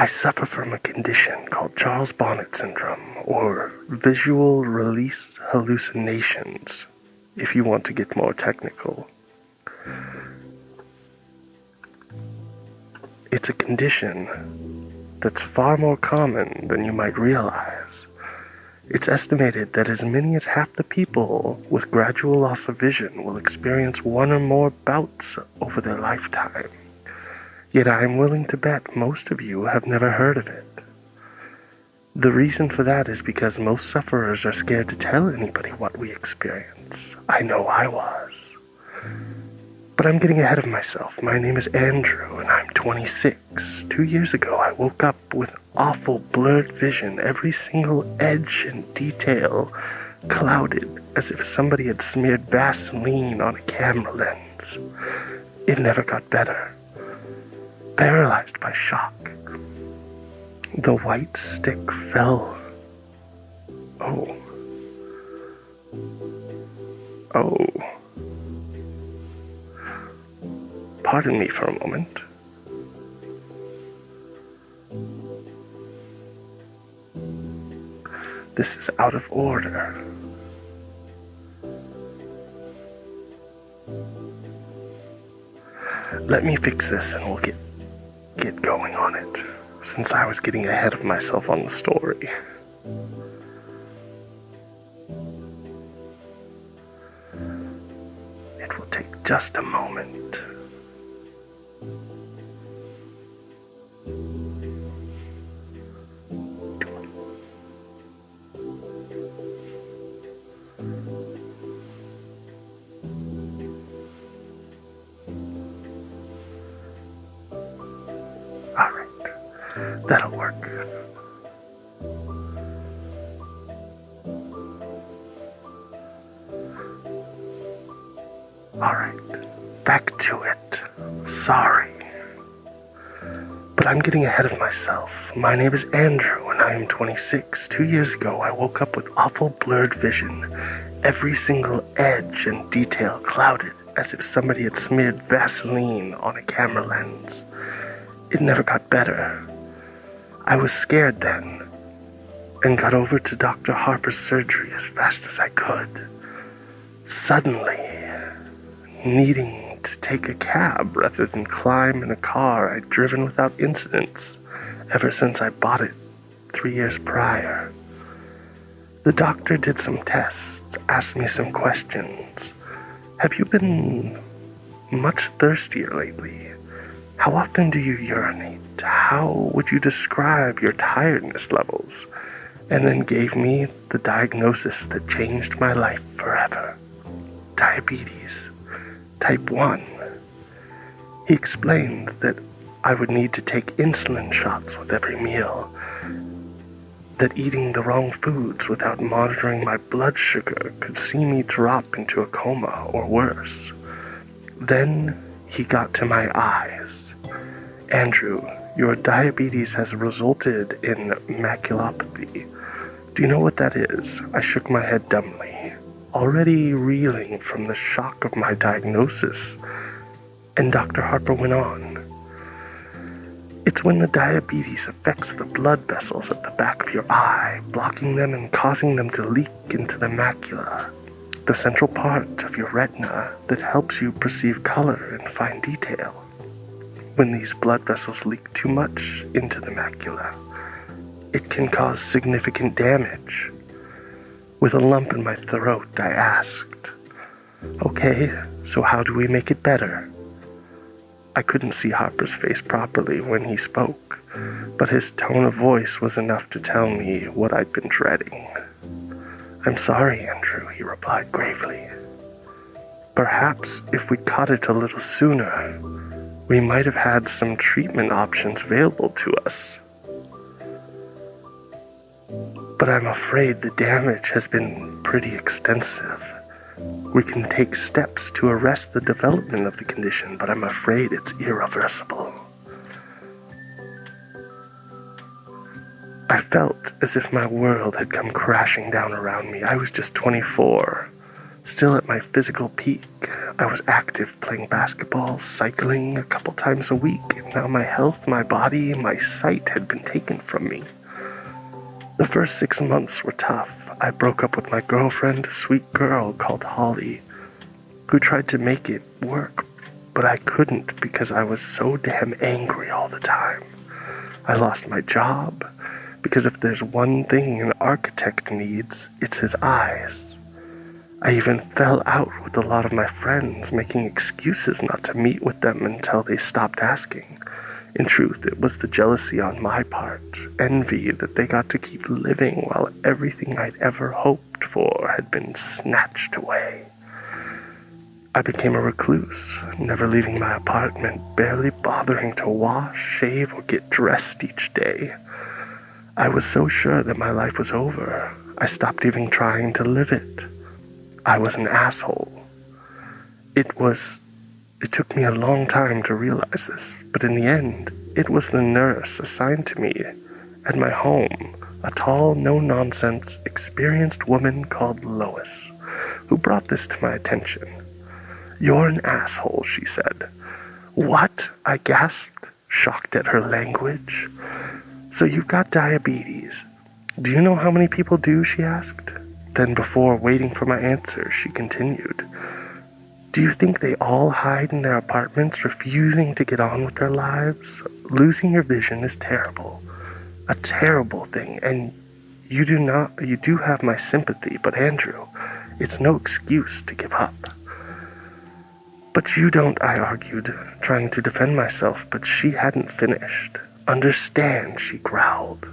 I suffer from a condition called Charles Bonnet Syndrome, or visual release hallucinations, if you want to get more technical. It's a condition that's far more common than you might realize. It's estimated that as many as half the people with gradual loss of vision will experience one or more bouts over their lifetime. Yet I am willing to bet most of you have never heard of it. The reason for that is because most sufferers are scared to tell anybody what we experience. I know I was. But I'm getting ahead of myself. My name is Andrew, and I'm 26. 2 years ago, I woke up with awful blurred vision, every single edge and detail clouded, as if somebody had smeared Vaseline on a camera lens. It never got better. Paralyzed by shock. The white stick fell. Oh. Pardon me for a moment. This is out of order. Let me fix this and we'll get going on it, since I was getting ahead of myself on the story. It will take just a moment. Alright, that'll work. Alright, back to it. Sorry. But I'm getting ahead of myself. My name is Andrew, and I am 26. 2 years ago, I woke up with awful blurred vision. Every single edge and detail clouded, as if somebody had smeared Vaseline on a camera lens. It never got better. I was scared then, and got over to Dr. Harper's surgery as fast as I could. Suddenly, needing to take a cab rather than climb in a car I'd driven without incidents ever since I bought it 3 years prior. The doctor did some tests, asked me some questions. Have you been much thirstier lately? How often do you urinate? How would you describe your tiredness levels? And then gave me the diagnosis that changed my life forever. Diabetes, type 1. He explained that I would need to take insulin shots with every meal, that eating the wrong foods without monitoring my blood sugar could see me drop into a coma or worse. Then he got to my eyes. Andrew, your diabetes has resulted in maculopathy. Do you know what that is? I shook my head dumbly, already reeling from the shock of my diagnosis. And Dr. Harper went on. It's when the diabetes affects the blood vessels at the back of your eye, blocking them and causing them to leak into the macula, the central part of your retina that helps you perceive color and fine detail. When these blood vessels leak too much into the macula, it can cause significant damage. With a lump in my throat, I asked, "Okay, so how do we make it better?" I couldn't see Harper's face properly when he spoke, but his tone of voice was enough to tell me what I'd been dreading. "I'm sorry, Andrew," he replied gravely. "Perhaps if we caught it a little sooner, we might have had some treatment options available to us. But I'm afraid the damage has been pretty extensive. We can take steps to arrest the development of the condition, but I'm afraid it's irreversible." I felt as if my world had come crashing down around me. I was just 24, Still at my physical peak, I was active playing basketball, cycling a couple times a week, and now my health, my body, my sight had been taken from me. The first 6 months were tough. I broke up with my girlfriend, a sweet girl called Holly, who tried to make it work, but I couldn't because I was so damn angry all the time. I lost my job, because if there's one thing an architect needs, it's his eyes. I even fell out with a lot of my friends, making excuses not to meet with them until they stopped asking. In truth, it was the jealousy on my part, envy that they got to keep living while everything I'd ever hoped for had been snatched away. I became a recluse, never leaving my apartment, barely bothering to wash, shave, or get dressed each day. I was so sure that my life was over, I stopped even trying to live it. I was an asshole. It took me a long time to realize this, but in the end, it was the nurse assigned to me at my home, a tall, no-nonsense, experienced woman called Lois, who brought this to my attention. "You're an asshole," she said. "What?" I gasped, shocked at her language. "So you've got diabetes. Do you know how many people do?" she asked. Then before waiting for my answer, she continued. "Do you think they all hide in their apartments, refusing to get on with their lives? Losing your vision is terrible. A terrible thing, and you do have my sympathy, but Andrew, it's no excuse to give up." "But you don't," I argued, trying to defend myself, but she hadn't finished. "Understand," she growled.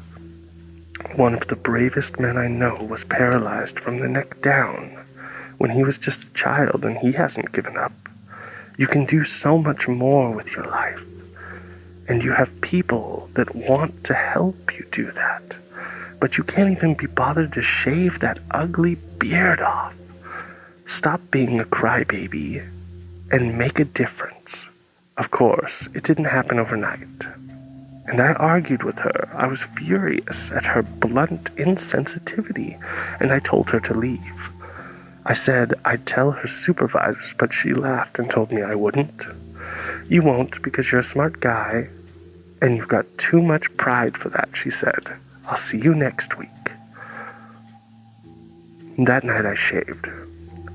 "One of the bravest men I know was paralyzed from the neck down when he was just a child, and he hasn't given up. You can do so much more with your life, and you have people that want to help you do that, but you can't even be bothered to shave that ugly beard off. Stop being a crybaby and make a difference." Of course, it didn't happen overnight, and I argued with her. I was furious at her blunt insensitivity, and I told her to leave. I said I'd tell her supervisors, but she laughed and told me I wouldn't. "You won't because you're a smart guy, and you've got too much pride for that," she said. "I'll see you next week." That night I shaved.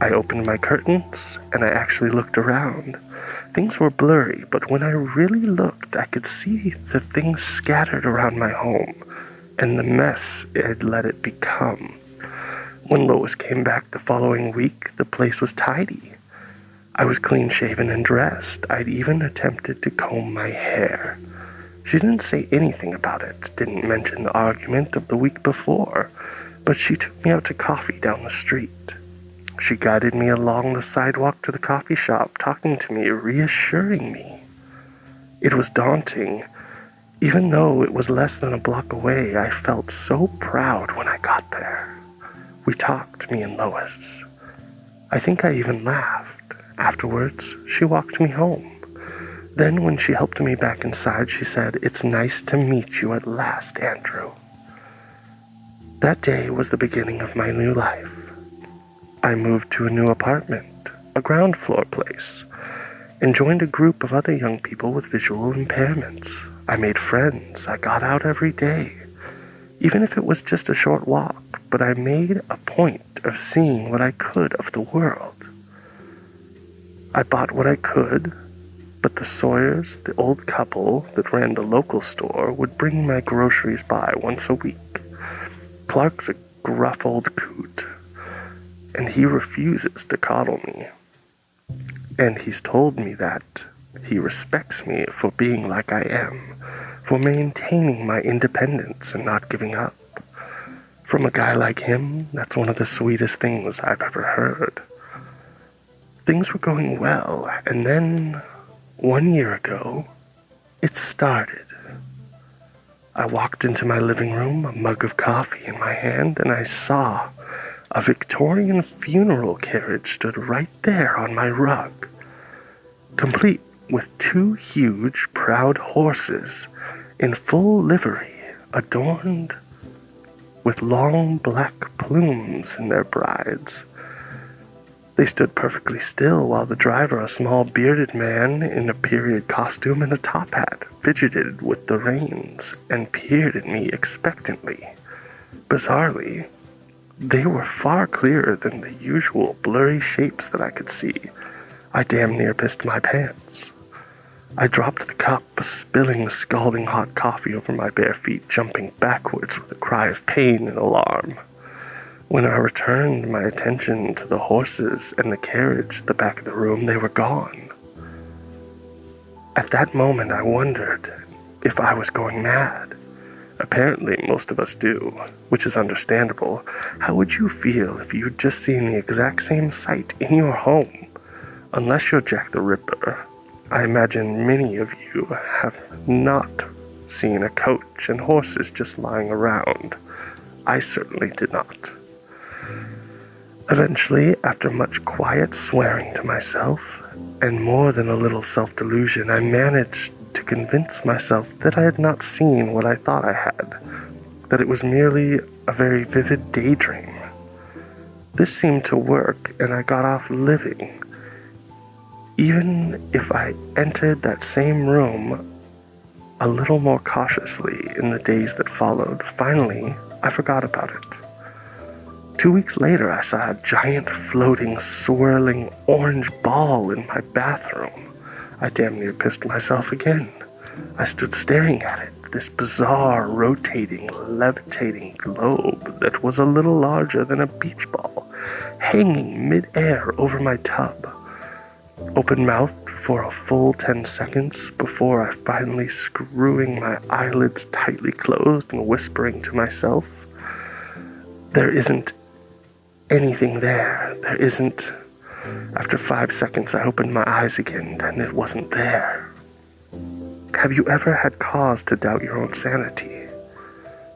I opened my curtains, and I actually looked around. Things were blurry, but when I really looked, I could see the things scattered around my home, and the mess it had let it become. When Lois came back the following week, the place was tidy. I was clean-shaven and dressed. I'd even attempted to comb my hair. She didn't say anything about it, didn't mention the argument of the week before, but she took me out to coffee down the street. She guided me along the sidewalk to the coffee shop, talking to me, reassuring me. It was daunting. Even though it was less than a block away, I felt so proud when I got there. We talked, me and Lois. I think I even laughed. Afterwards, she walked me home. Then, when she helped me back inside, she said, "It's nice to meet you at last, Andrew." That day was the beginning of my new life. I moved to a new apartment, a ground floor place, and joined a group of other young people with visual impairments. I made friends. I got out every day, even if it was just a short walk, but I made a point of seeing what I could of the world. I bought what I could, but the Sawyers, the old couple that ran the local store, would bring my groceries by once a week. Clark's a gruff old coot, and he refuses to coddle me. And he's told me that he respects me for being like I am, for maintaining my independence and not giving up. From a guy like him, that's one of the sweetest things I've ever heard. Things were going well, and then, 1 year ago, it started. I walked into my living room, a mug of coffee in my hand, and I saw a Victorian funeral carriage stood right there on my rug, complete with 2 huge, proud horses in full livery, adorned with long black plumes in their brides. They stood perfectly still while the driver, a small bearded man in a period costume and a top hat, fidgeted with the reins and peered at me expectantly. Bizarrely, they were far clearer than the usual blurry shapes that I could see. I damn near pissed my pants. I dropped the cup, spilling the scalding hot coffee over my bare feet, jumping backwards with a cry of pain and alarm. When I returned my attention to the horses and the carriage at the back of the room, they were gone. At that moment, I wondered if I was going mad. Apparently, most of us do, which is understandable. How would you feel if you'd just seen the exact same sight in your home? Unless you're Jack the Ripper, I imagine many of you have not seen a coach and horses just lying around. I certainly did not. Eventually, after much quiet swearing to myself, and more than a little self-delusion, I managed to convince myself that I had not seen what I thought I had, that it was merely a very vivid daydream. This seemed to work, and I got off living. Even if I entered that same room a little more cautiously in the days that followed, finally, I forgot about it. 2 weeks later, I saw a giant, floating, swirling orange ball in my bathroom. I damn near pissed myself again. I stood staring at it, this bizarre, rotating, levitating globe that was a little larger than a beach ball, hanging mid-air over my tub. Open-mouthed for a full 10 seconds before I finally screwing my eyelids tightly closed and whispering to myself, "There isn't anything there. There isn't." After 5 seconds, I opened my eyes again, and it wasn't there. Have you ever had cause to doubt your own sanity?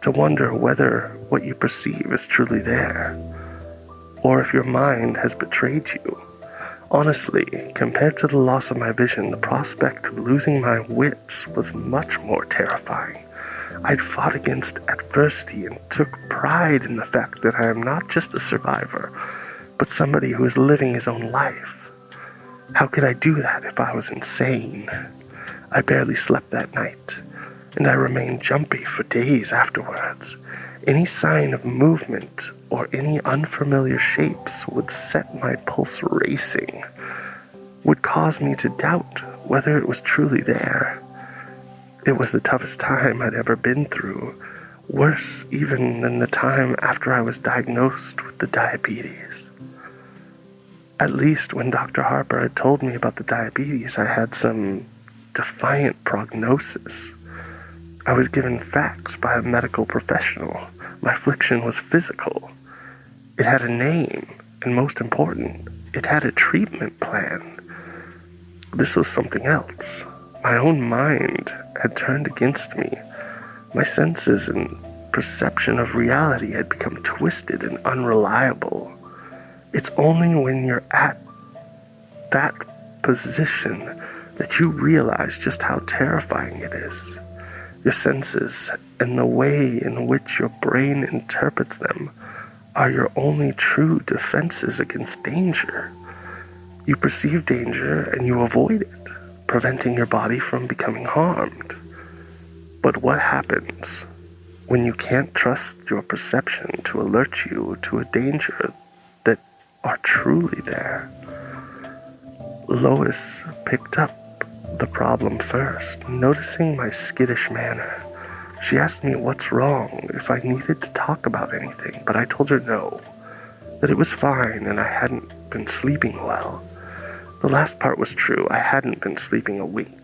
To wonder whether what you perceive is truly there? Or if your mind has betrayed you? Honestly, compared to the loss of my vision, the prospect of losing my wits was much more terrifying. I'd fought against adversity and took pride in the fact that I am not just a survivor, but somebody who is living his own life. How could I do that if I was insane? I barely slept that night, and I remained jumpy for days afterwards. Any sign of movement or any unfamiliar shapes would set my pulse racing, would cause me to doubt whether it was truly there. It was the toughest time I'd ever been through, worse even than the time after I was diagnosed with the diabetes. At least when Dr. Harper had told me about the diabetes, I had some defiant prognosis. I was given facts by a medical professional. My affliction was physical. It had a name, and most important, it had a treatment plan. This was something else. My own mind had turned against me. My senses and perception of reality had become twisted and unreliable. It's only when you're at that position that you realize just how terrifying it is. Your senses and the way in which your brain interprets them are your only true defenses against danger. You perceive danger and you avoid it, preventing your body from becoming harmed. But what happens when you can't trust your perception to alert you to a danger that are truly there? Lois picked up the problem first, noticing my skittish manner. She asked me what's wrong, if I needed to talk about anything, but I told her no, that it was fine and I hadn't been sleeping well. The last part was true. I hadn't been sleeping a wink.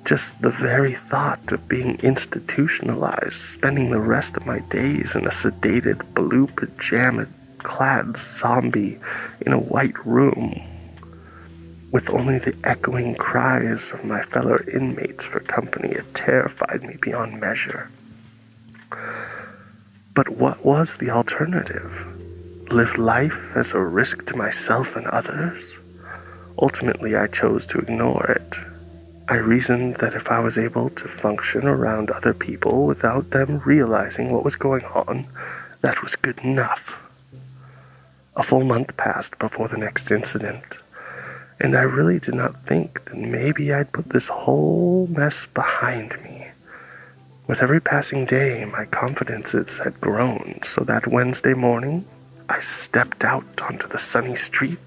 Just the very thought of being institutionalized, spending the rest of my days in a sedated, blue pajama-clad zombie in a white room with only the echoing cries of my fellow inmates for company, it terrified me beyond measure. But what was the alternative? Live life as a risk to myself and others? Ultimately, I chose to ignore it. I reasoned that if I was able to function around other people without them realizing what was going on, that was good enough. A full month passed before the next incident, and I really did not think that maybe I'd put this whole mess behind me. With every passing day, my confidences had grown, so that Wednesday morning, I stepped out onto the sunny street,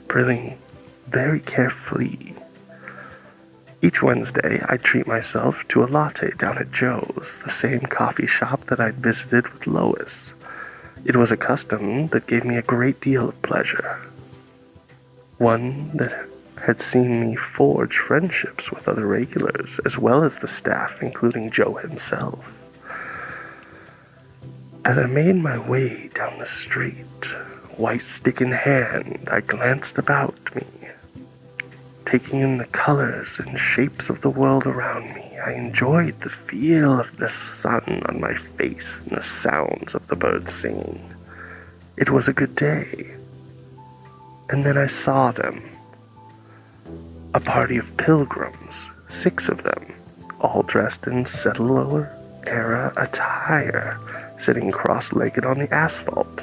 breathing very carefully. Each Wednesday, I'd treat myself to a latte down at Joe's, the same coffee shop that I'd visited with Lois. It was a custom that gave me a great deal of pleasure, one that had seen me forge friendships with other regulars, as well as the staff, including Joe himself. As I made my way down the street, white stick in hand, I glanced about me, taking in the colors and shapes of the world around me. I enjoyed the feel of the sun on my face and the sounds of the birds singing. It was a good day. And then I saw them. A party of pilgrims, 6 of them, all dressed in settler-era attire, sitting cross-legged on the asphalt.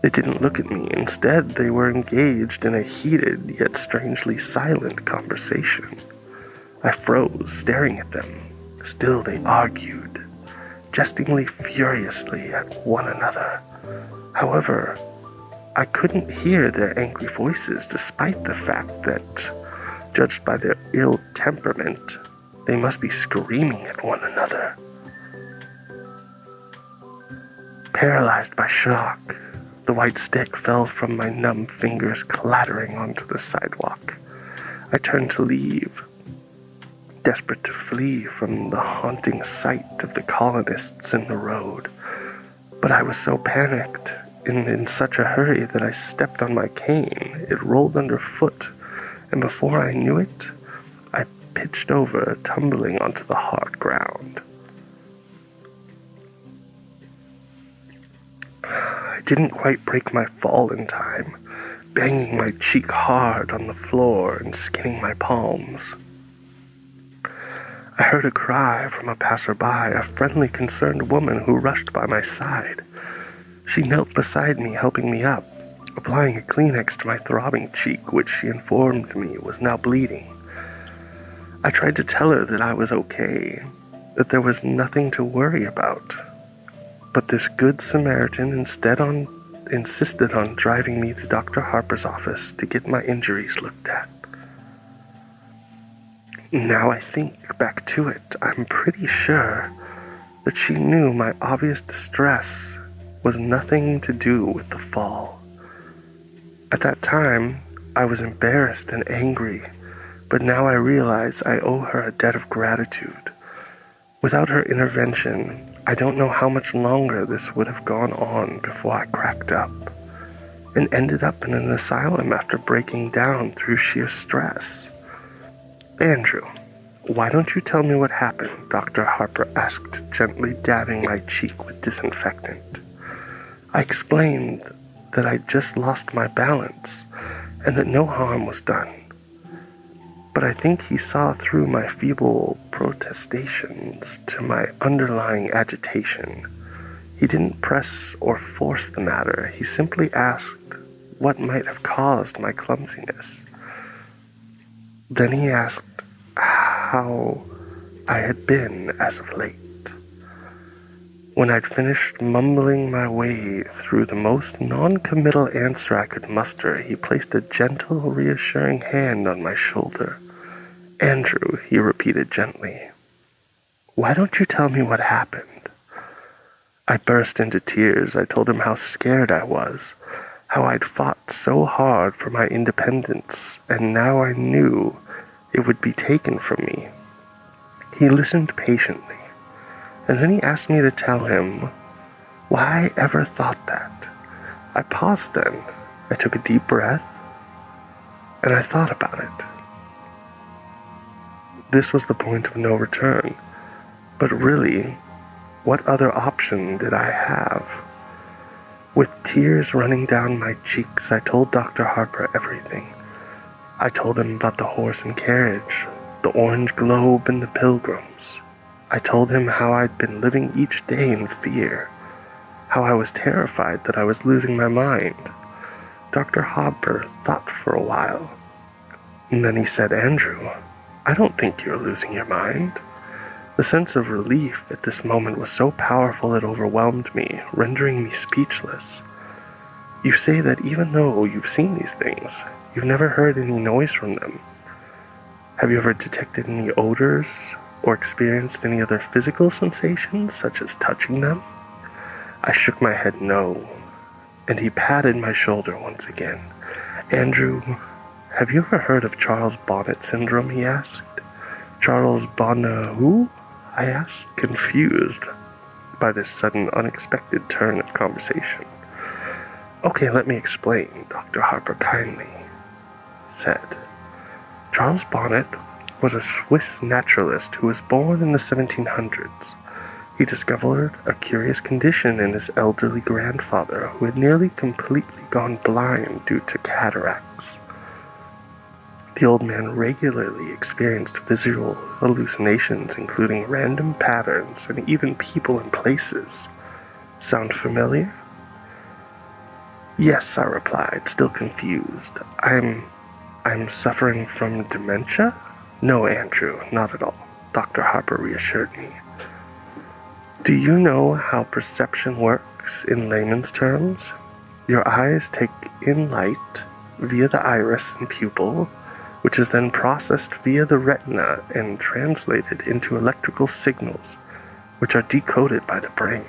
They didn't look at me. Instead, they were engaged in a heated yet strangely silent conversation. I froze, staring at them. Still they argued, jestingly furiously at one another. However, I couldn't hear their angry voices, despite the fact that, judged by their ill temperament, they must be screaming at one another. Paralyzed by shock, the white stick fell from my numb fingers, clattering onto the sidewalk. I turned to leave, desperate to flee from the haunting sight of the colonists in the road. But I was so panicked and in such a hurry that I stepped on my cane. It rolled underfoot, and before I knew it, I pitched over, tumbling onto the hard ground. I didn't quite break my fall in time, banging my cheek hard on the floor and skinning my palms. I heard a cry from a passerby, a friendly, concerned woman who rushed by my side. She knelt beside me, helping me up, applying a Kleenex to my throbbing cheek, which she informed me was now bleeding. I tried to tell her that I was okay, that there was nothing to worry about. But this good Samaritan insisted on driving me to Dr. Harper's office to get my injuries looked at. Now I think back to it, I'm pretty sure that she knew my obvious distress was nothing to do with the fall. At that time, I was embarrassed and angry, but now I realize I owe her a debt of gratitude. Without her intervention, I don't know how much longer this would have gone on before I cracked up and ended up in an asylum after breaking down through sheer stress. "Andrew, why don't you tell me what happened?" Dr. Harper asked, gently dabbing my cheek with disinfectant. I explained that I'd just lost my balance and that no harm was done. But I think he saw through my feeble protestations to my underlying agitation. He didn't press or force the matter. He simply asked what might have caused my clumsiness. Then he asked how I had been as of late. When I'd finished mumbling my way through the most non-committal answer I could muster, he placed a gentle, reassuring hand on my shoulder. "Andrew," he repeated gently, "why don't you tell me what happened?" I burst into tears. I told him how scared I was, how I'd fought so hard for my independence, and now I knew it would be taken from me. He listened patiently, and then he asked me to tell him why I ever thought that. I paused then. I took a deep breath, and I thought about it. This was the point of no return. But really, what other option did I have? With tears running down my cheeks, I told Dr. Harper everything. I told him about the horse and carriage, the orange globe and the pilgrims. I told him how I'd been living each day in fear, how I was terrified that I was losing my mind. Dr. Harper thought for a while, and then he said, "Andrew, I don't think you're losing your mind." The sense of relief at this moment was so powerful it overwhelmed me, rendering me speechless. "You say that even though you've seen these things, you've never heard any noise from them. Have you ever detected any odors or experienced any other physical sensations, such as touching them?" I shook my head no, and he patted my shoulder once again. "Andrew, have you ever heard of Charles Bonnet Syndrome?" he asked. "Charles Bonnet who?" I asked, confused by this sudden, unexpected turn of conversation. "Okay, let me explain," Dr. Harper kindly said. Charles Bonnet was a Swiss naturalist who was born in the 1700s. He discovered a curious condition in his elderly grandfather, who had nearly completely gone blind due to cataracts. The old man regularly experienced visual hallucinations, including random patterns and even people and places. Sound familiar? "Yes," I replied, still confused. I'm suffering from dementia?" "No, Andrew, not at all," Dr. Harper reassured me. "Do you know how perception works in layman's terms? Your eyes take in light via the iris and pupil, which is then processed via the retina and translated into electrical signals, which are decoded by the brain,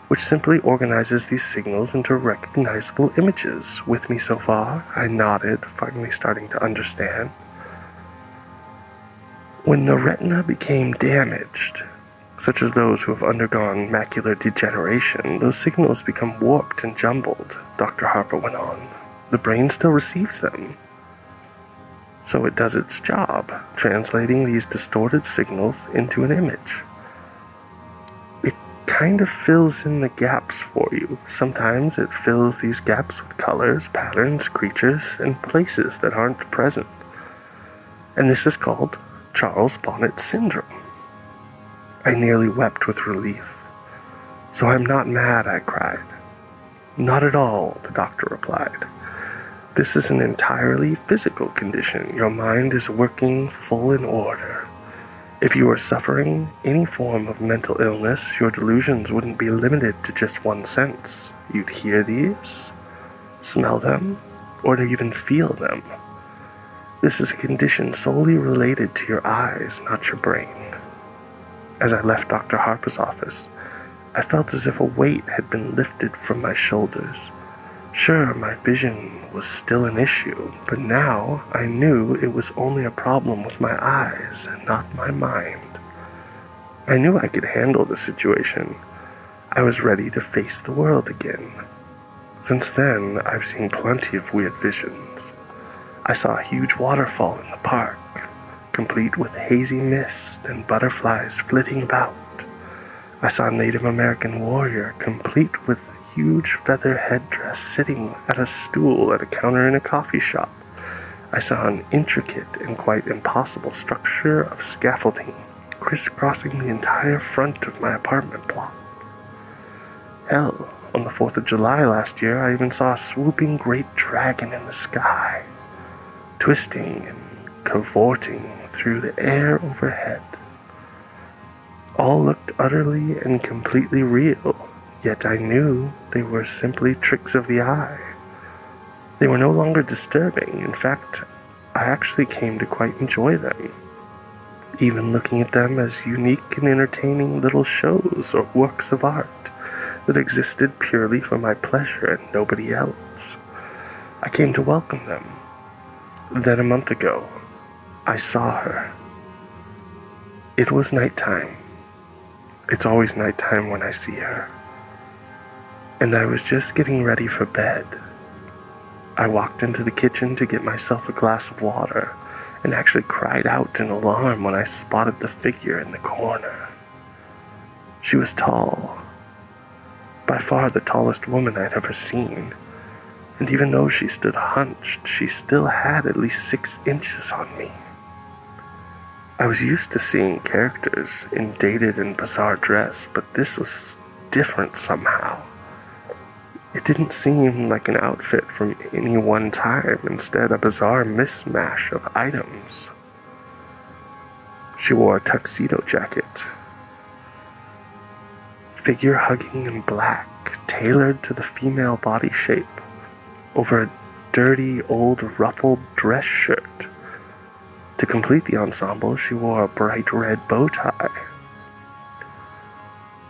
which simply organizes these signals into recognizable images. With me so far?" I nodded, finally starting to understand. "When the retina became damaged, such as those who have undergone macular degeneration, those signals become warped and jumbled," Dr. Harper went on. "The brain still receives them, so it does its job, translating these distorted signals into an image. It kind of fills in the gaps for you. Sometimes it fills these gaps with colors, patterns, creatures, and places that aren't present. And this is called Charles Bonnet Syndrome." I nearly wept with relief. "So I'm not mad," I cried. "Not at all," the doctor replied. "This is an entirely physical condition. Your mind is working full in order. If you were suffering any form of mental illness, your delusions wouldn't be limited to just one sense. You'd hear these, smell them, or even feel them. This is a condition solely related to your eyes, not your brain." As I left Dr. Harper's office, I felt as if a weight had been lifted from my shoulders. Sure, my vision was still an issue, but now I knew it was only a problem with my eyes and not my mind. I knew I could handle the situation. I was ready to face the world again. Since then, I've seen plenty of weird visions. I saw a huge waterfall in the park, complete with hazy mist and butterflies flitting about. I saw a Native American warrior, complete with a huge feather headdress, sitting at a stool at a counter in a coffee shop. I saw an intricate and quite impossible structure of scaffolding crisscrossing the entire front of my apartment block. Hell, on the 4th of July last year, I even saw a swooping great dragon in the sky, twisting and cavorting through the air overhead. All looked utterly and completely real, yet I knew they were simply tricks of the eye. They were no longer disturbing. In fact, I actually came to quite enjoy them, even looking at them as unique and entertaining little shows or works of art that existed purely for my pleasure and nobody else. I came to welcome them. Then a month ago, I saw her. It was nighttime. It's always nighttime when I see her. And I was just getting ready for bed. I walked into the kitchen to get myself a glass of water and actually cried out in alarm when I spotted the figure in the corner. She was tall, by far the tallest woman I'd ever seen, and even though she stood hunched, she still had at least 6 inches on me. I was used to seeing characters in dated and bizarre dress, but this was different somehow. It didn't seem like an outfit from any one time, instead a bizarre mismatch of items. She wore a tuxedo jacket, figure-hugging in black, tailored to the female body shape, over a dirty, old, ruffled dress shirt. To complete the ensemble, she wore a bright red bow tie.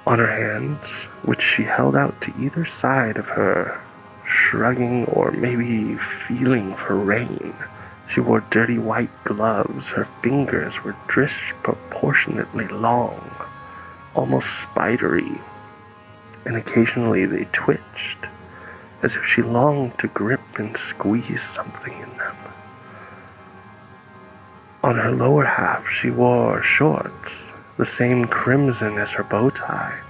On her hands, which she held out to either side of her, shrugging or maybe feeling for rain, she wore dirty white gloves. Her fingers were disproportionately long, almost spidery, and occasionally they twitched, as if she longed to grip and squeeze something in them. On her lower half, she wore shorts, the same crimson as her bow tie,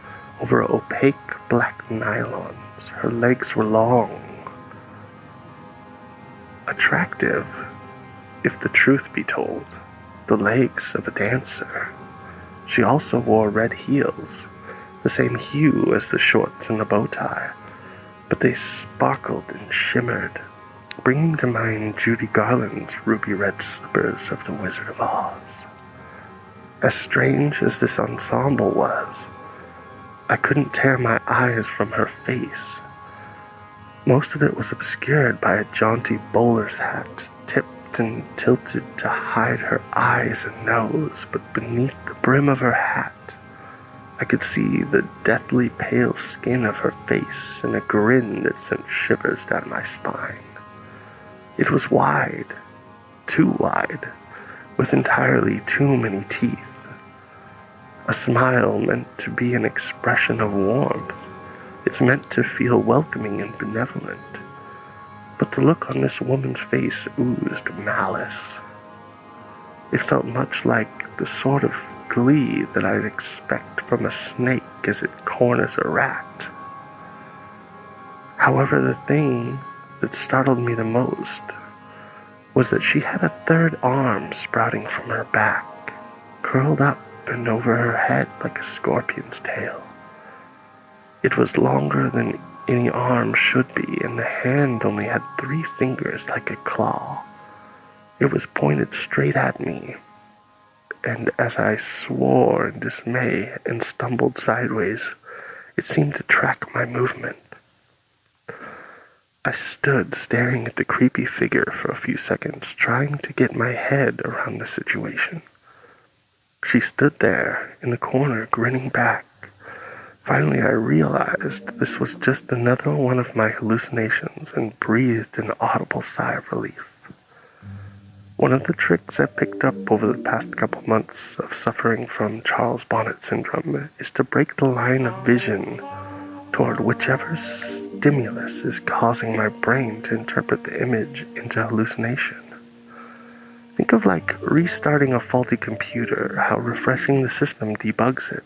over opaque black nylons. Her legs were long, attractive, if the truth be told, the legs of a dancer. She also wore red heels, the same hue as the shorts and the bow tie, but they sparkled and shimmered, bringing to mind Judy Garland's ruby red slippers of The Wizard of Oz. As strange as this ensemble was, I couldn't tear my eyes from her face. Most of it was obscured by a jaunty bowler's hat, tipped and tilted to hide her eyes and nose, but beneath the brim of her hat, I could see the deathly pale skin of her face and a grin that sent shivers down my spine. It was wide, too wide, with entirely too many teeth. A smile meant to be an expression of warmth. It's meant to feel welcoming and benevolent. But the look on this woman's face oozed malice. It felt much like the sort of glee that I'd expect from a snake as it corners a rat. However, the thing that startled me the most was that she had a third arm sprouting from her back, curled up and over her head like a scorpion's tail. It was longer than any arm should be, and the hand only had 3 fingers like a claw. It was pointed straight at me, and as I swore in dismay and stumbled sideways, it seemed to track my movement. I stood staring at the creepy figure for a few seconds, trying to get my head around the situation. She stood there in the corner, grinning back. Finally, I realized this was just another one of my hallucinations and breathed an audible sigh of relief. One of the tricks I picked up over the past couple months of suffering from Bonnet Syndrome is to break the line of vision toward whichever stimulus is causing my brain to interpret the image into hallucination. Think of like restarting a faulty computer, how refreshing the system debugs it.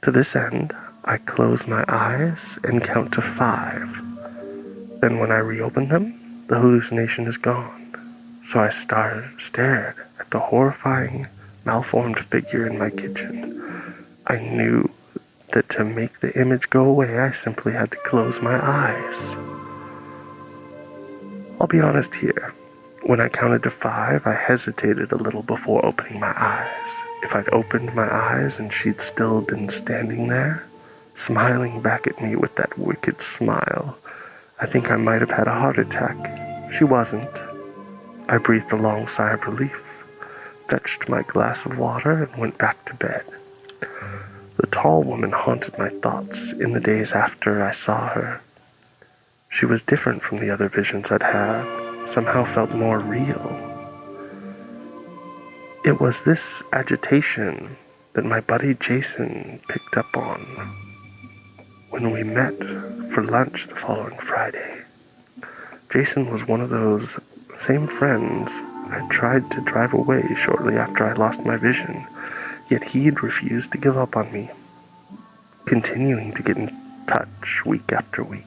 To this end, I close my eyes and count to 5. Then when I reopen them, the hallucination is gone. So I stared at the horrifying, malformed figure in my kitchen. I knew that to make the image go away, I simply had to close my eyes. I'll be honest here. When I counted to 5, I hesitated a little before opening my eyes. If I'd opened my eyes and she'd still been standing there, smiling back at me with that wicked smile, I think I might have had a heart attack. She wasn't. I breathed a long sigh of relief, fetched my glass of water, and went back to bed. The tall woman haunted my thoughts in the days after I saw her. She was different from the other visions I'd had, somehow felt more real. It was this agitation that my buddy Jason picked up on when we met for lunch the following Friday. Jason was one of those same friends I tried to drive away shortly after I lost my vision, yet he'd refused to give up on me, continuing to get in touch week after week.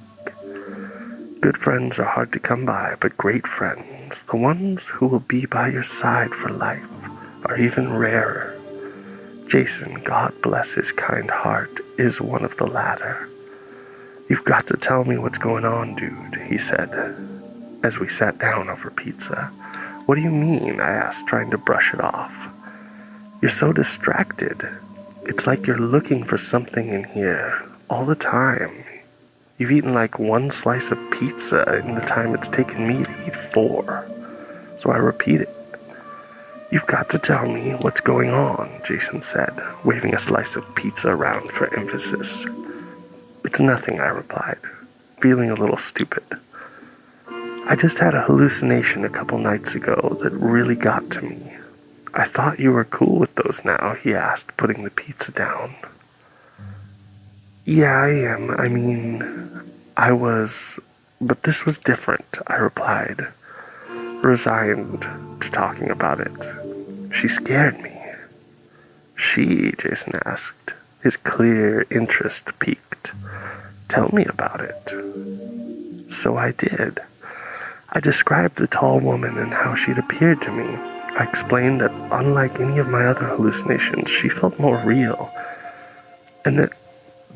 Good friends are hard to come by, but great friends, the ones who will be by your side for life, are even rarer. Jason, God bless his kind heart, is one of the latter. You've got to tell me what's going on, dude, he said, as we sat down over pizza. What do you mean? I asked, trying to brush it off. You're so distracted. It's like you're looking for something in here all the time. You've eaten like one slice of pizza in the time it's taken me to eat 4. So I repeated. You've got to tell me what's going on, Jason said, waving a slice of pizza around for emphasis. It's nothing, I replied, feeling a little stupid. I just had a hallucination a couple nights ago that really got to me. I thought you were cool with those now, he asked, putting the pizza down. Yeah, I am. I mean, I was, but this was different, I replied, resigned to talking about it. She scared me. She, Jason asked, his clear interest piqued. Tell me about it. So I did. I described the tall woman and how she'd appeared to me. I explained that unlike any of my other hallucinations, she felt more real, and that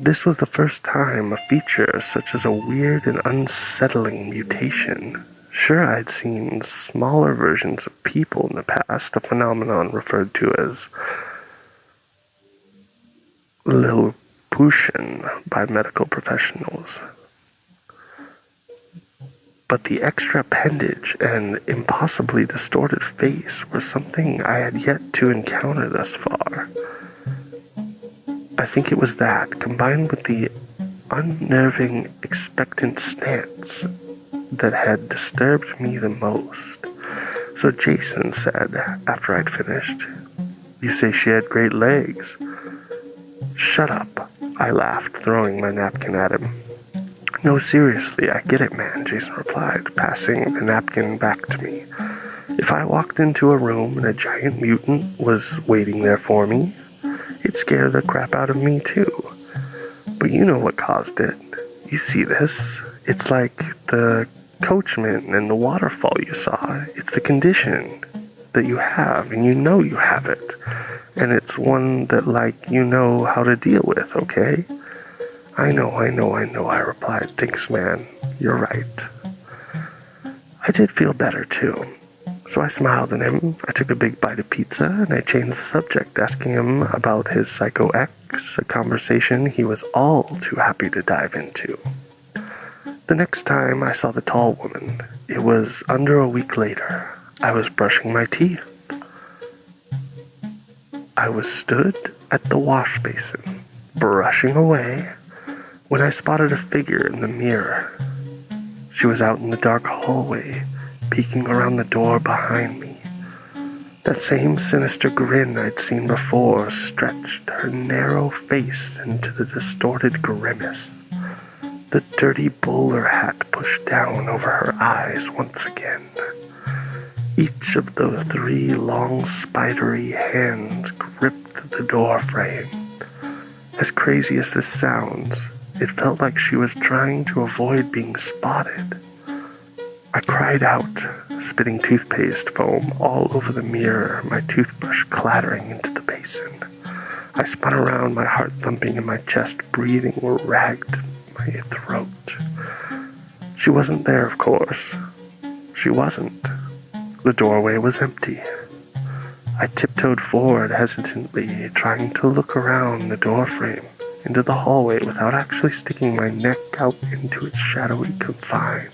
this was the first time a feature such as a weird and unsettling mutation. Sure, I'd seen smaller versions of people in the past, a phenomenon referred to as Lilliputian by medical professionals. But the extra appendage and impossibly distorted face were something I had yet to encounter thus far. I think it was that, combined with the unnerving, expectant stance, that had disturbed me the most. So Jason said, after I'd finished, You say she had great legs. Shut up, I laughed, throwing my napkin at him. No, seriously, I get it, man, Jason replied, passing the napkin back to me. If I walked into a room and a giant mutant was waiting there for me, it'd scare the crap out of me, too. But you know what caused it. You see this. It's like the coachman and the waterfall you saw. It's the condition that you have, and you know you have it. And it's one that, you know how to deal with, okay? I know, I replied. Thanks, man. You're right. I did feel better, too. So I smiled at him, I took a big bite of pizza, and I changed the subject, asking him about his Psycho X, a conversation he was all too happy to dive into. The next time I saw the tall woman, it was under a week later. I was brushing my teeth. I was stood at the wash basin, brushing away, when I spotted a figure in the mirror. She was out in the dark hallway, peeking around the door behind me. That same sinister grin I'd seen before stretched her narrow face into the distorted grimace. The dirty bowler hat pushed down over her eyes once again. Each of the 3 long spidery hands gripped the door frame. As crazy as this sounds, it felt like she was trying to avoid being spotted. I cried out, spitting toothpaste foam all over the mirror, my toothbrush clattering into the basin. I spun around, my heart thumping in my chest, breathing ragged my throat. She wasn't there, of course. She wasn't. The doorway was empty. I tiptoed forward hesitantly, trying to look around the doorframe into the hallway without actually sticking my neck out into its shadowy confines.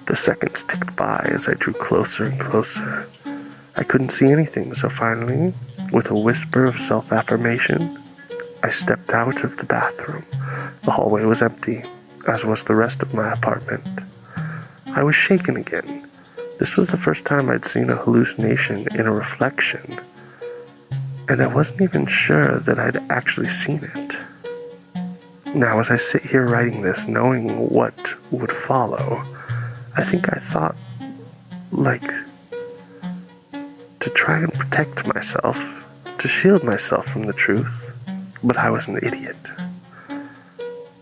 The seconds ticked by as I drew closer and closer. I couldn't see anything, so finally, with a whisper of self-affirmation, I stepped out of the bathroom. The hallway was empty, as was the rest of my apartment. I was shaken again. This was the first time I'd seen a hallucination in a reflection, and I wasn't even sure that I'd actually seen it. Now, as I sit here writing this, knowing what would follow, I think I thought, to try and protect myself, to shield myself from the truth, but I was an idiot.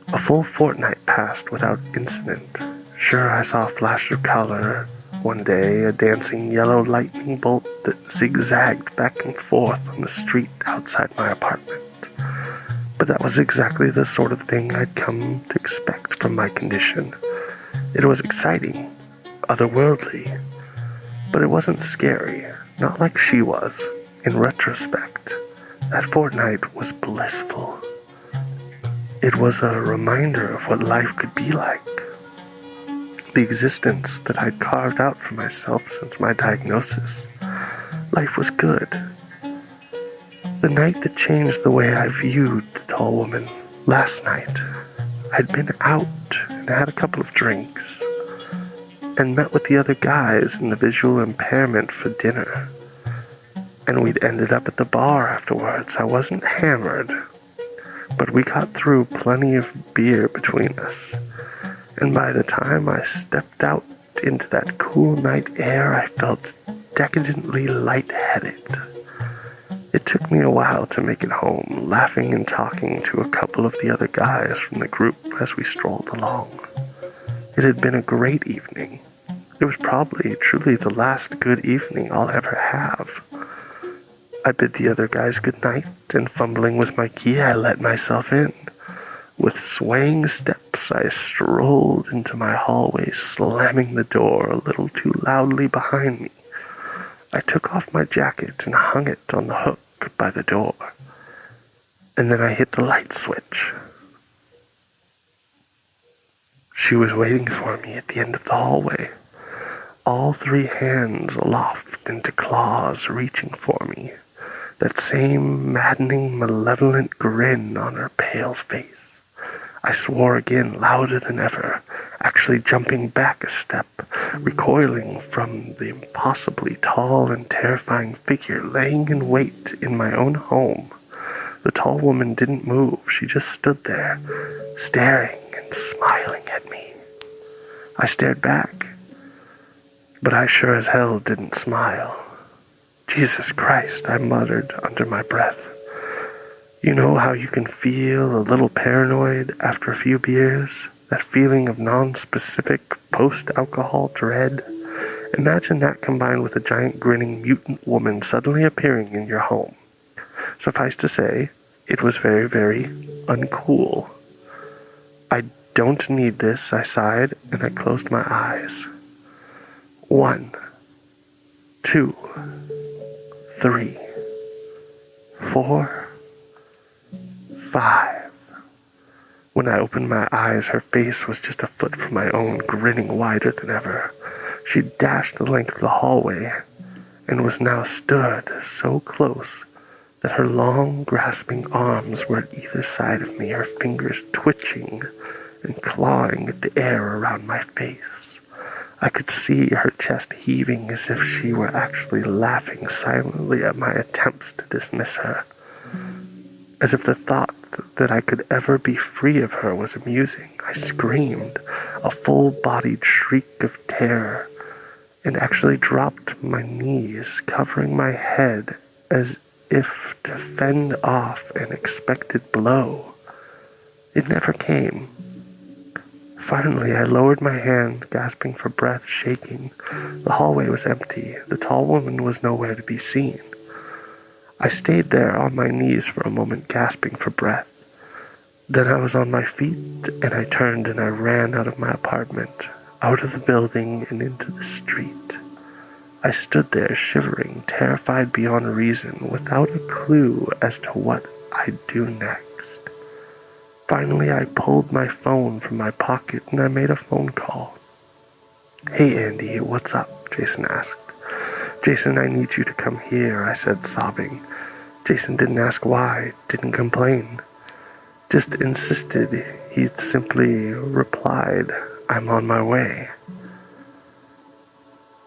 A full fortnight passed without incident. Sure, I saw a flash of color one day, a dancing yellow lightning bolt that zigzagged back and forth on the street outside my apartment. But that was exactly the sort of thing I'd come to expect from my condition. It was exciting, otherworldly, but it wasn't scary, not like she was. In retrospect, that fortnight was blissful. It was a reminder of what life could be like. The existence that I'd carved out for myself since my diagnosis. Life was good. The night that changed the way I viewed the tall woman. Last night, I'd been out and had a couple of drinks and met with the other guys in the visual impairment for dinner. And we'd ended up at the bar afterwards. I wasn't hammered, but we got through plenty of beer between us. And by the time I stepped out into that cool night air, I felt decadently lightheaded. It took me a while to make it home, laughing and talking to a couple of the other guys from the group as we strolled along. It had been a great evening. It was probably truly the last good evening I'll ever have. I bid the other guys good night, and fumbling with my key, I let myself in. With swaying steps, I strolled into my hallway, slamming the door a little too loudly behind me. I took off my jacket and hung it on the hook by the door, and then I hit the light switch. She was waiting for me at the end of the hallway, all three hands aloft into claws reaching for me, that same maddening, malevolent grin on her pale face. I swore again, louder than ever, actually jumping back a step, recoiling from the impossibly tall and terrifying figure laying in wait in my own home. The tall woman didn't move. She just stood there, staring and smiling at me. I stared back, but I sure as hell didn't smile. Jesus Christ, I muttered under my breath. You know how you can feel a little paranoid after a few beers? That feeling of non-specific post-alcohol dread? Imagine that combined with a giant grinning mutant woman suddenly appearing in your home. Suffice to say, it was very, very uncool. I don't need this, I sighed, and I closed my eyes. 1, 2, 3, 4, 5. When I opened my eyes, her face was just a foot from my own, grinning wider than ever. She dashed the length of the hallway and was now stood so close that her long, grasping arms were at either side of me, her fingers twitching and clawing at the air around my face. I could see her chest heaving as if she were actually laughing silently at my attempts to dismiss her, as if the thought that I could ever be free of her was amusing. I screamed, a full-bodied shriek of terror, and actually dropped my knees, covering my head as if to fend off an expected blow. It never came. Finally, I lowered my hand, gasping for breath, shaking. The hallway was empty. The tall woman was nowhere to be seen. I stayed there on my knees for a moment, gasping for breath. Then I was on my feet, and I turned and I ran out of my apartment, out of the building and into the street. I stood there shivering, terrified beyond reason, without a clue as to what I'd do next. Finally, I pulled my phone from my pocket and I made a phone call. "Hey, Andy, what's up?" Jason asked. "Jason, I need you to come here," I said, sobbing. Jason didn't ask why, didn't complain, just insisted. He simply replied, "I'm on my way."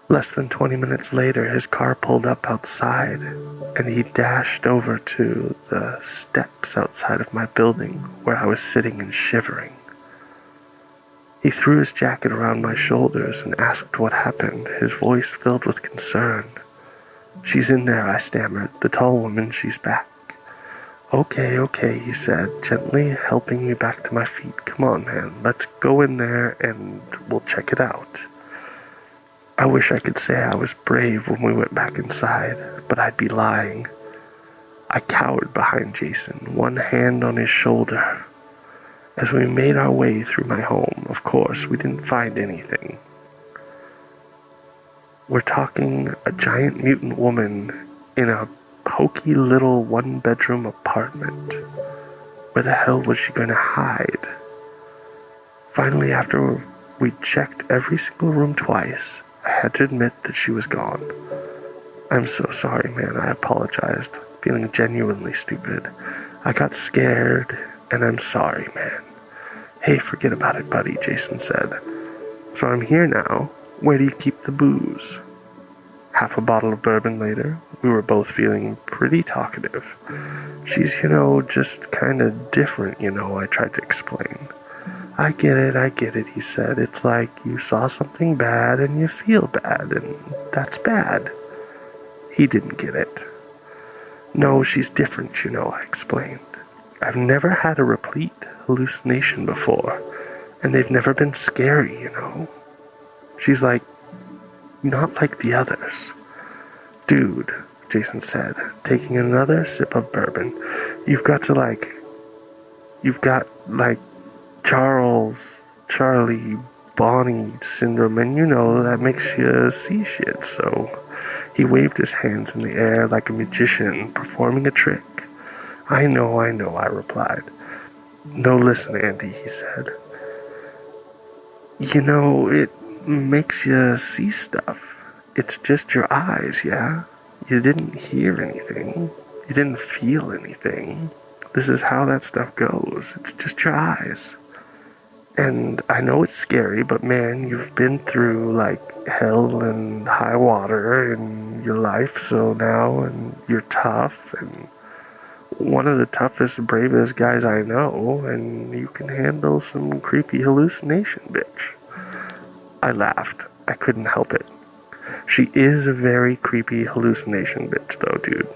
Less than 20 minutes later, his car pulled up outside, and he dashed over to the steps outside of my building where I was sitting and shivering. He threw his jacket around my shoulders and asked what happened, his voice filled with concern. "She's in there," I stammered. "The tall woman, she's back." Okay, he said, gently helping me back to my feet. "Come on, man, let's go in there and we'll check it out." I wish I could say I was brave when we went back inside, but I'd be lying. I cowered behind Jason, one hand on his shoulder. As we made our way through my home, of course, we didn't find anything. We're talking a giant mutant woman in a pokey little one-bedroom apartment. Where the hell was she going to hide? Finally, after we checked every single room twice, I had to admit that she was gone. I'm so sorry, man, I apologized, feeling genuinely stupid. I got scared, and I'm sorry, man. Hey, forget about it, buddy, Jason said. So I'm here now. Where do you keep the booze? Half a bottle of bourbon later, we were both feeling pretty talkative. She's, just kind of different, I tried to explain. I get it, he said. It's like you saw something bad and you feel bad, and that's bad. He didn't get it. No, she's different, I explained. I've never had a replete hallucination before, and they've never been scary, She's like, not like the others. Dude, Jason said, taking another sip of bourbon, you've got Charlie, Bonnet Syndrome, and that makes you see shit, so he waved his hands in the air like a magician performing a trick. I know, I replied. No, listen, Andy, he said. It makes you see stuff. It's just your eyes, yeah? You didn't hear anything. You didn't feel anything. This is how that stuff goes. It's just your eyes. And I know it's scary, but man, you've been through hell and high water in your life, so now, and you're tough, and one of the toughest, bravest guys I know, and you can handle some creepy hallucination, bitch. I laughed. I couldn't help it. She is a very creepy hallucination bitch, though, dude.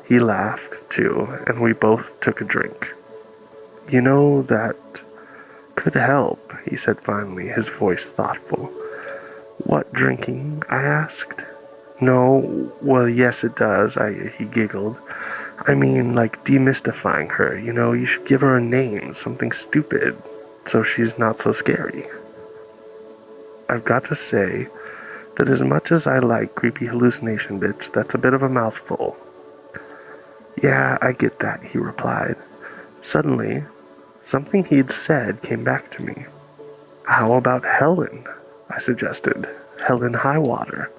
He laughed, too, and we both took a drink. That could help, he said finally, his voice thoughtful. What, drinking? I asked. No, well, yes, it does, he giggled. I mean, demystifying her, you should give her a name, something stupid, so she's not so scary. I've got to say that as much as I like creepy hallucination bitch, that's a bit of a mouthful. Yeah, I get that, he replied. Suddenly, something he'd said came back to me. How about Helen? I suggested. Helen Highwater.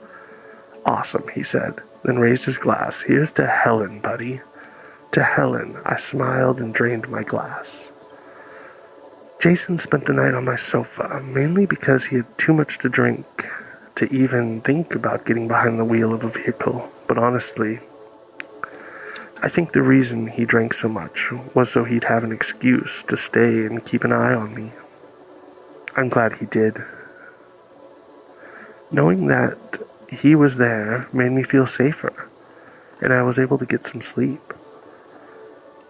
Awesome, he said, then raised his glass. Here's to Helen, buddy. To Helen, I smiled and drained my glass. Jason spent the night on my sofa, mainly because he had too much to drink to even think about getting behind the wheel of a vehicle. But honestly, I think the reason he drank so much was so he'd have an excuse to stay and keep an eye on me. I'm glad he did. Knowing that he was there made me feel safer, and I was able to get some sleep.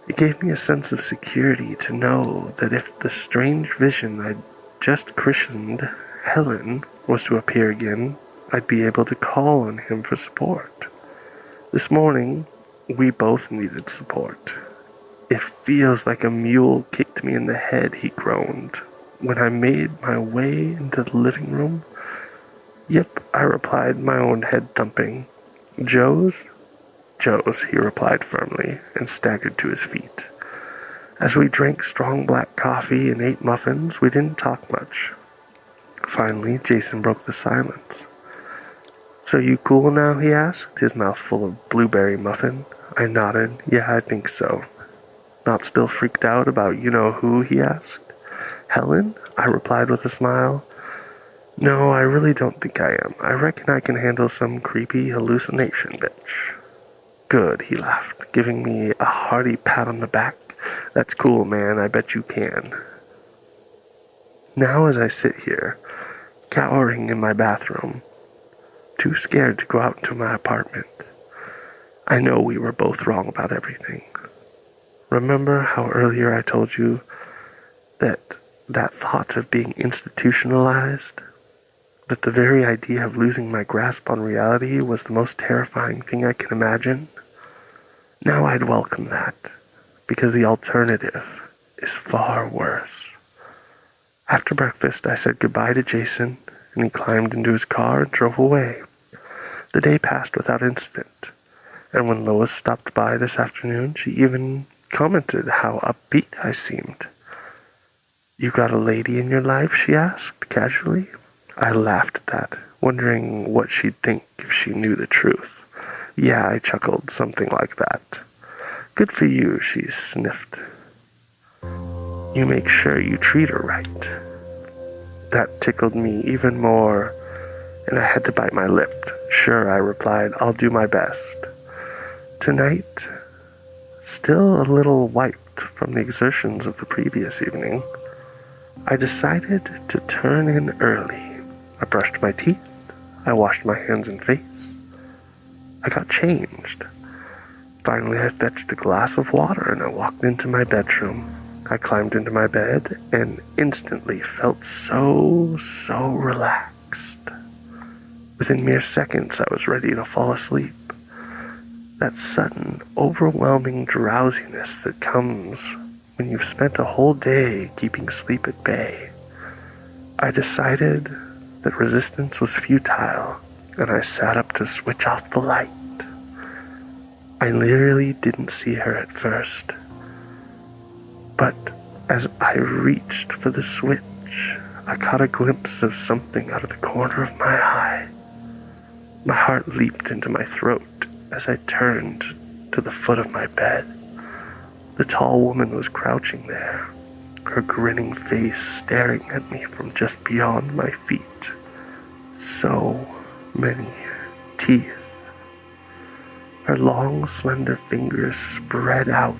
It gave me a sense of security to know that if the strange vision I'd just christened Helen was to appear again, I'd be able to call on him for support. This morning, we both needed support. It feels like a mule kicked me in the head, he groaned. When I made my way into the living room, yep, I replied, my own head thumping. Joe's? Joe's, he replied firmly, and staggered to his feet. As we drank strong black coffee and ate muffins, we didn't talk much. Finally, Jason broke the silence. So you cool now, he asked, his mouth full of blueberry muffin. I nodded. Yeah, I think so. Not still freaked out about you-know-who, he asked. Helen? I replied with a smile. No, I really don't think I am. I reckon I can handle some creepy hallucination, bitch. Good, he laughed, giving me a hearty pat on the back. That's cool, man. I bet you can. Now as I sit here, cowering in my bathroom, too scared to go out into my apartment, I know we were both wrong about everything. Remember how earlier I told you that thought of being institutionalized? that the very idea of losing my grasp on reality was the most terrifying thing I can imagine, now I'd welcome that, because the alternative is far worse. After breakfast, I said goodbye to Jason, and he climbed into his car and drove away. The day passed without incident, and when Lois stopped by this afternoon, she even commented how upbeat I seemed. "You got a lady in your life?" she asked, casually. I laughed at that, wondering what she'd think if she knew the truth. "Yeah," I chuckled, "something like that." "Good for you," she sniffed. "You make sure you treat her right." That tickled me even more, and I had to bite my lip. "Sure," I replied, "I'll do my best." Tonight, still a little wiped from the exertions of the previous evening, I decided to turn in early. I brushed my teeth, I washed my hands and face, I got changed. Finally, I fetched a glass of water and I walked into my bedroom. I climbed into my bed and instantly felt so relaxed. Within mere seconds, I was ready to fall asleep. That sudden, overwhelming drowsiness that comes when you've spent a whole day keeping sleep at bay. I decided that resistance was futile, and I sat up to switch off the light. I literally didn't see her at first, but as I reached for the switch, I caught a glimpse of something out of the corner of my eye. My heart leaped into my throat as I turned to the foot of my bed. The tall woman was crouching there, her grinning face staring at me from just beyond my feet. So many teeth. Her long, slender fingers spread out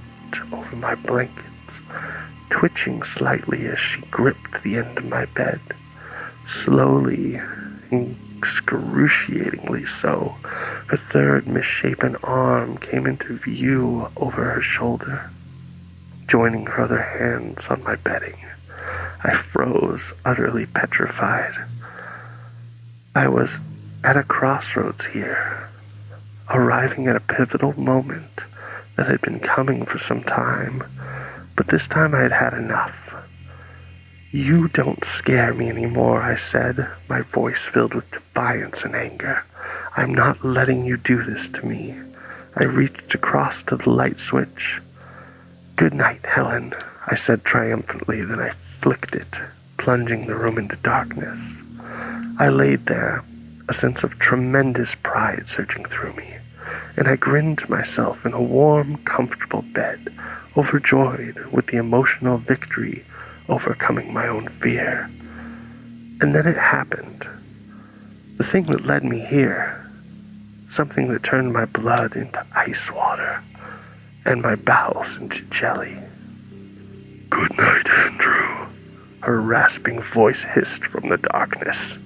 over my blankets, twitching slightly as she gripped the end of my bed. Slowly, excruciatingly so, her third misshapen arm came into view over her shoulder, joining her other hands on my bedding. I froze, utterly petrified. I was at a crossroads here, arriving at a pivotal moment that had been coming for some time, but this time I had had enough. "You don't scare me anymore," I said, my voice filled with defiance and anger. "I'm not letting you do this to me." I reached across to the light switch. "Good night, Helen," I said triumphantly, then I flicked it, plunging the room into darkness. I laid there, a sense of tremendous pride surging through me, and I grinned to myself in a warm, comfortable bed, overjoyed with the emotional victory overcoming my own fear. And then it happened. The thing that led me here. Something that turned my blood into ice water and my bowels into jelly. "Good night, Andrew," her rasping voice hissed from the darkness.